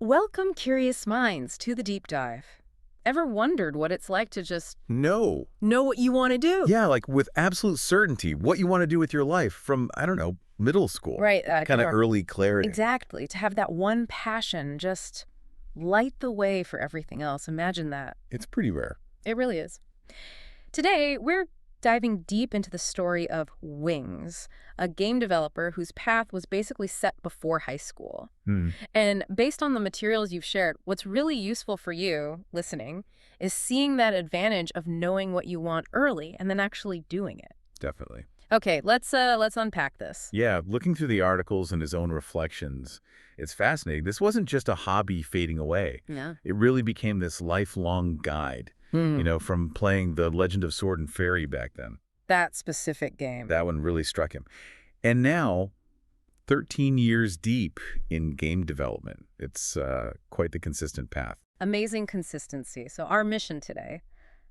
Welcome, curious minds, to the deep dive. Ever wondered what it's like to just No. know what you want to do? Yeah, like with absolute certainty, what you want to do with your life from, I don't know, middle school. Right. Kind of early clarity. Exactly. To have that one passion just light the way for everything else. Imagine that. It's pretty rare. It really is. Today, we're diving deep into the story of Wings, a game developer whose path was basically set before high school. And based on the materials you've shared, what's really useful for you, listening, is seeing that advantage of knowing what you want early and then actually doing it. Definitely. Okay, let's unpack this. Yeah, looking through the articles and his own reflections, it's fascinating. This wasn't just a hobby fading away. Yeah. It really became this lifelong guide, from playing The Legend of Sword and Fairy back then. That specific game. That one really struck him. And now, 13 years deep in game development. It's quite the consistent path. Amazing consistency. So our mission today,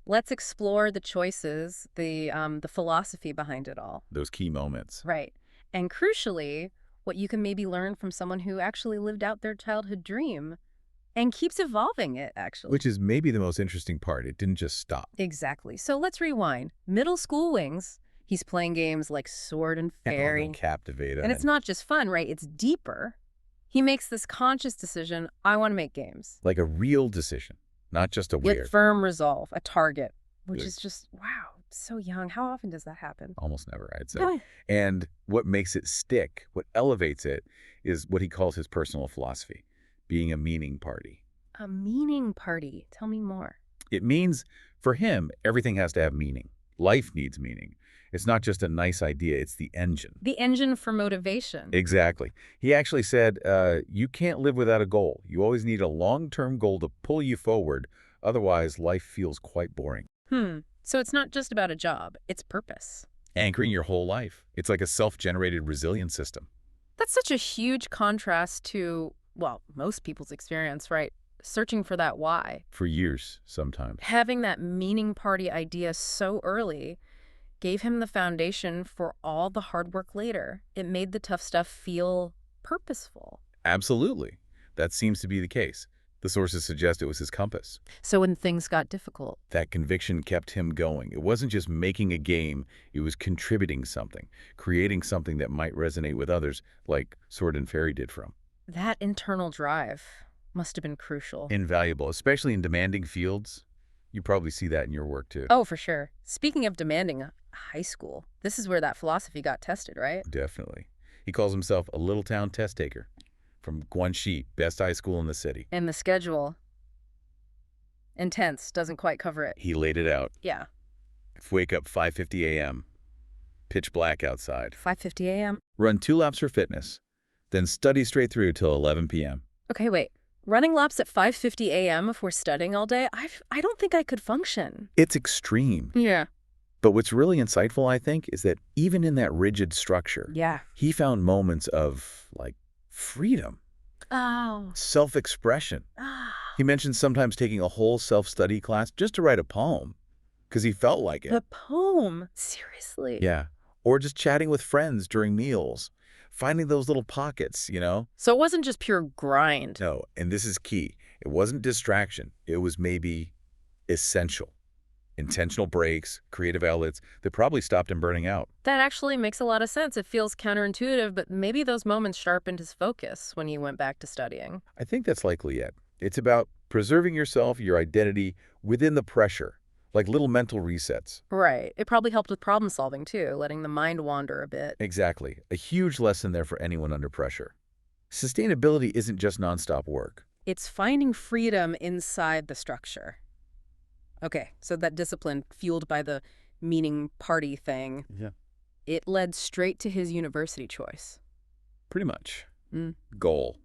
let's explore the choices, the philosophy behind it all. Those key moments. Right. And crucially, what you can maybe learn from someone who actually lived out their childhood dream and keeps evolving it, actually. Which is maybe the most interesting part. It didn't just stop. Exactly. So let's rewind. Middle school Wings, he's playing games like Sword and Fairy. Captivate. And it's not just fun, right? It's deeper. He makes this conscious decision, I want to make games. Like a real decision, not just a weird. With firm resolve, a target, which Good. is just, wow, so young. How often does that happen? Almost never, I'd say. Really? And what makes it stick, what elevates it, is what he calls his personal philosophy, being a meaning party. A meaning party. Tell me more. It means, for him, everything has to have meaning. Life needs meaning. It's not just a nice idea, it's the engine. The engine for motivation. Exactly. He actually said, you can't live without a goal. You always need a long-term goal to pull you forward. Otherwise, life feels quite boring. So it's not just about a job, it's purpose. Anchoring your whole life. It's like a self-generated resilience system. That's such a huge contrast to, well, most people's experience, right? Searching for that why. For years, sometimes. Having that meaning party idea so early gave him the foundation for all the hard work later. It made the tough stuff feel purposeful. Absolutely. That seems to be the case. The sources suggest it was his compass. So when things got difficult, That conviction kept him going. It wasn't just making a game, it was contributing something, creating something that might resonate with others, like Sword and Fairy did for him. that internal drive must have been crucial. Invaluable, especially in demanding fields. You probably see that in your work, too. Oh, for sure. Speaking of demanding, high school. This is where that philosophy got tested, right? Definitely. He calls himself a little town test taker from Guangxi, best high school in the city. And the schedule, intense, doesn't quite cover it. He laid it out. Yeah, Wake up 5:50 a.m., pitch black outside. 5:50 a.m. Run 2 laps for fitness, then study straight through till 11 p.m. Okay, wait. Running laps at 5:50 a.m. if we're studying all day? I don't think I could function. It's extreme. Yeah. But what's really insightful, I think, is that even in that rigid structure, Yeah. he found moments of, like, freedom, Oh. self-expression. Ah. He mentioned sometimes taking a whole self-study class just to write a poem, because he felt like it. The poem. Seriously. Yeah. Or just chatting with friends during meals, finding those little pockets, So it wasn't just pure grind. No, and this is key. It wasn't distraction. It was maybe essential. Intentional breaks, creative outlets that probably stopped him burning out. That actually makes a lot of sense. It feels counterintuitive, but maybe those moments sharpened his focus when he went back to studying. I think that's likely it. It's about preserving yourself, your identity, within the pressure, like little mental resets. Right. It probably helped with problem solving, too, letting the mind wander a bit. Exactly. A huge lesson there for anyone under pressure. Sustainability isn't just nonstop work. It's finding freedom inside the structure. Okay, so that discipline, fueled by the meaning party thing, Yeah. it led straight to his university choice. Pretty much. Mm. Goal.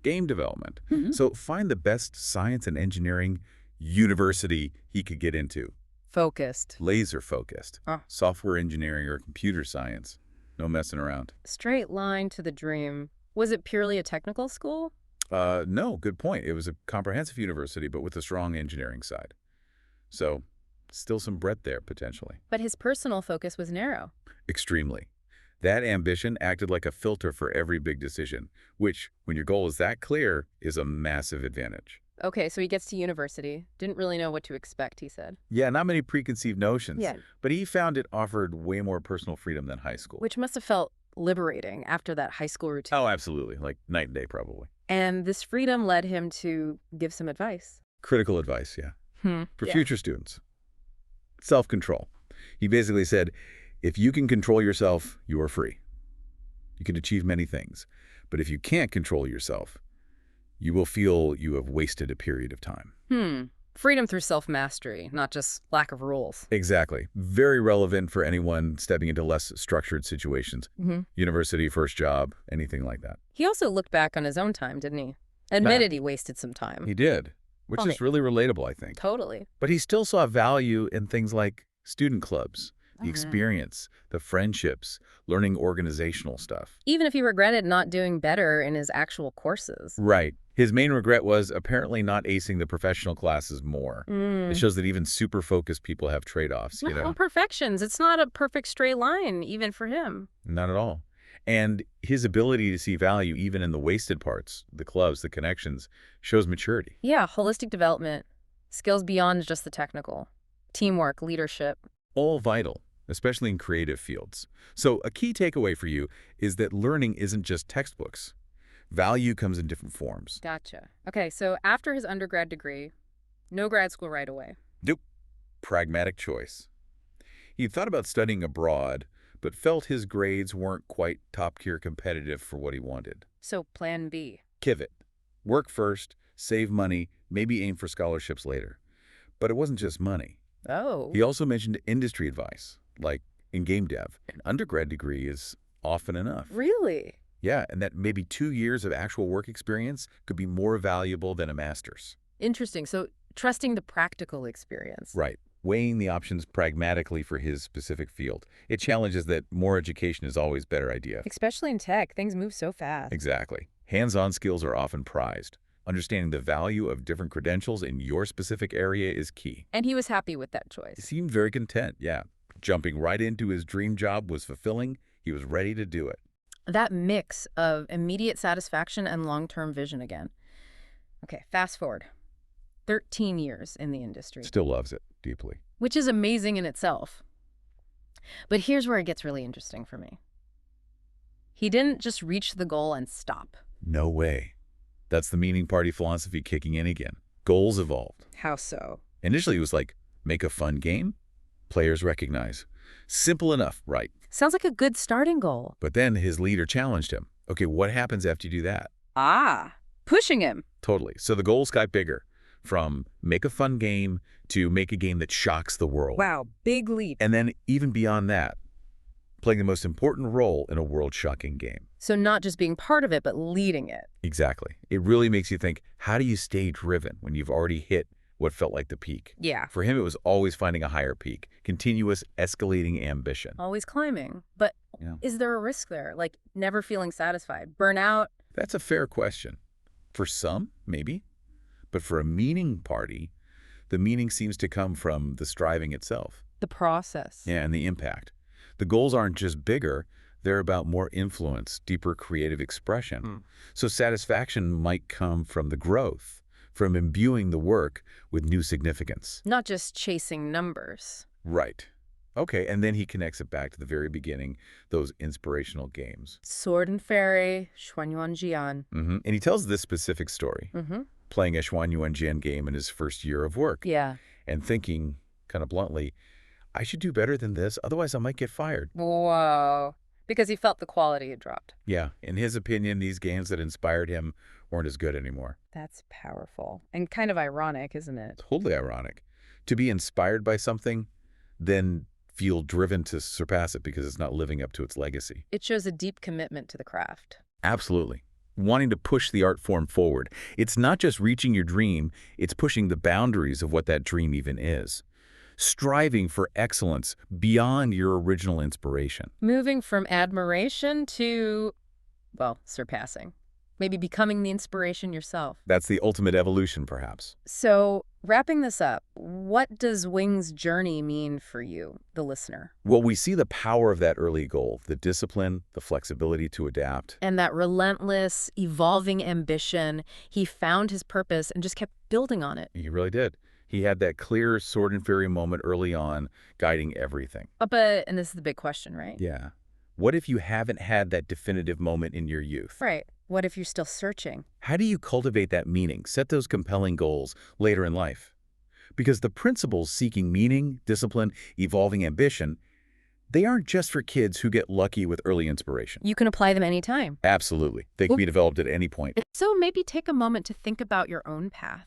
Game development. So find the best science and engineering university he could get into. Focused. Laser focused. Huh. Software engineering or computer science. No messing around. Straight line to the dream. Was it purely a technical school? No, good point. It was a comprehensive university, but with a strong engineering side. So, still some breadth there, potentially. But his personal focus was narrow. Extremely. That ambition acted like a filter for every big decision, which, when your goal is that clear, is a massive advantage. Okay, so he gets to university. Didn't really know what to expect, he said. Yeah, not many preconceived notions, Yeah. but he found it offered way more personal freedom than high school. Which must have felt liberating after that high school routine. Oh, absolutely. Like night and day, probably. And this freedom led him to give some advice. Critical advice, yeah. For Yeah. future students. Self-control. He basically said, if you can control yourself, you are free. You can achieve many things. But if you can't control yourself, you will feel you have wasted a period of time. Freedom through self-mastery, not just lack of rules. Exactly. Very relevant for anyone stepping into less structured situations. University, first job, anything like that. He also looked back on his own time, didn't he? Admitted he wasted some time. He did, which is really relatable, I think. Totally. But he still saw value in things like student clubs, the experience, the friendships, learning organizational stuff. Even if he regretted not doing better in his actual courses. Right. His main regret was apparently not acing the professional classes more. It shows that even super focused people have trade-offs, you know? Imperfections. It's not a perfect straight line, even for him. Not at all. And his ability to see value even in the wasted parts, the clubs, the connections, shows maturity. Yeah, holistic development. Skills beyond just the technical. Teamwork, leadership. All vital, especially in creative fields. So a key takeaway for you is that learning isn't just textbooks. Value comes in different forms. Gotcha. Okay, so after his undergrad degree, no grad school right away. Nope. Pragmatic choice. He'd thought about studying abroad, but felt his grades weren't quite top-tier competitive for what he wanted. So plan B. Pivot. Work first, save money, maybe aim for scholarships later. But it wasn't just money. Oh. He also mentioned industry advice, like in game dev. An undergrad degree is often enough. Really? Yeah, and that maybe 2 years of actual work experience could be more valuable than a master's. Interesting. So trusting the practical experience. Right. Weighing the options pragmatically for his specific field. It challenges that more education is always a better idea. Especially in tech, things move so fast. Exactly. Hands-on skills are often prized. Understanding the value of different credentials in your specific area is key. And he was happy with that He choice. seemed very content, yeah. Jumping right into his dream job was fulfilling. He was ready to do it. That mix of immediate satisfaction and long-term vision again. Okay, fast forward. 13 years in the industry. Still loves it deeply. Which is amazing in itself. But here's where it gets really interesting for me. He didn't just reach the goal and stop. No way. That's the meaning party philosophy kicking in again. Goals evolved. How so? Initially, it was like, make a fun game, players recognize. Simple enough, right? Sounds like a good starting goal. But then his leader challenged him. Okay, what happens after you do that? Pushing him. Totally. So the goals got bigger. From make a fun game to make a game that shocks the world. Wow, big leap. And then even beyond that, playing the most important role in a world-shocking game. So not just being part of it, but leading it. Exactly. It really makes you think, how do you stay driven when you've already hit what felt like the peak? Yeah. For him, it was always finding a higher peak, continuous escalating ambition. Always climbing. But Yeah. is there a risk there? Like never feeling satisfied? Burnout? That's a fair question. For some, maybe. But for a meaning party, the meaning seems to come from the striving itself. The process. Yeah, and the impact. The goals aren't just bigger, they're about more influence, deeper creative expression. So satisfaction might come from the growth, from imbuing the work with new significance. Not just chasing numbers. Right. Okay, and then he connects it back to the very beginning, those inspirational games. Sword and Fairy, Xuanyuan Jian. And he tells this specific story, playing a Xuanyuan Jian game in his first year of work. Yeah. And thinking, kind of bluntly, I should do better than this, otherwise I might get fired. Whoa. Because he felt the quality had dropped. Yeah, in his opinion, these games that inspired him weren't as good anymore. That's powerful. And kind of ironic, isn't it? Totally ironic. To be inspired by something, then feel driven to surpass it because it's not living up to its legacy. It shows a deep commitment to the craft. Absolutely. Wanting to push the art form forward. It's not just reaching your dream, it's pushing the boundaries of what that dream even is. Striving for excellence beyond your original inspiration. Moving from admiration to, well, surpassing. Maybe becoming the inspiration yourself. That's the ultimate evolution, perhaps. So, wrapping this up, what does Wing's journey mean for you, the listener? Well, we see the power of that early goal, the discipline, the flexibility to adapt. And that relentless, evolving ambition, he found his purpose and just kept building on it. He really did. He had that clear sword and fairy moment early on, guiding everything. And this is the big question, right? Yeah. What if you haven't had that definitive moment in your youth? Right. What if you're still searching? How do you cultivate that meaning, set those compelling goals later in life? Because the principles seeking meaning, discipline, evolving ambition, they aren't just for kids who get lucky with early inspiration. You can apply them anytime. Absolutely. They can be developed at any point. So maybe take a moment to think about your own path.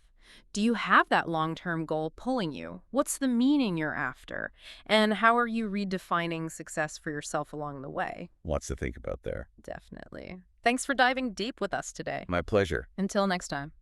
Do you have that long-term goal pulling you? What's the meaning you're after? And how are you redefining success for yourself along the way? Lots to think about there. Definitely. Thanks for diving deep with us today. My pleasure. Until next time.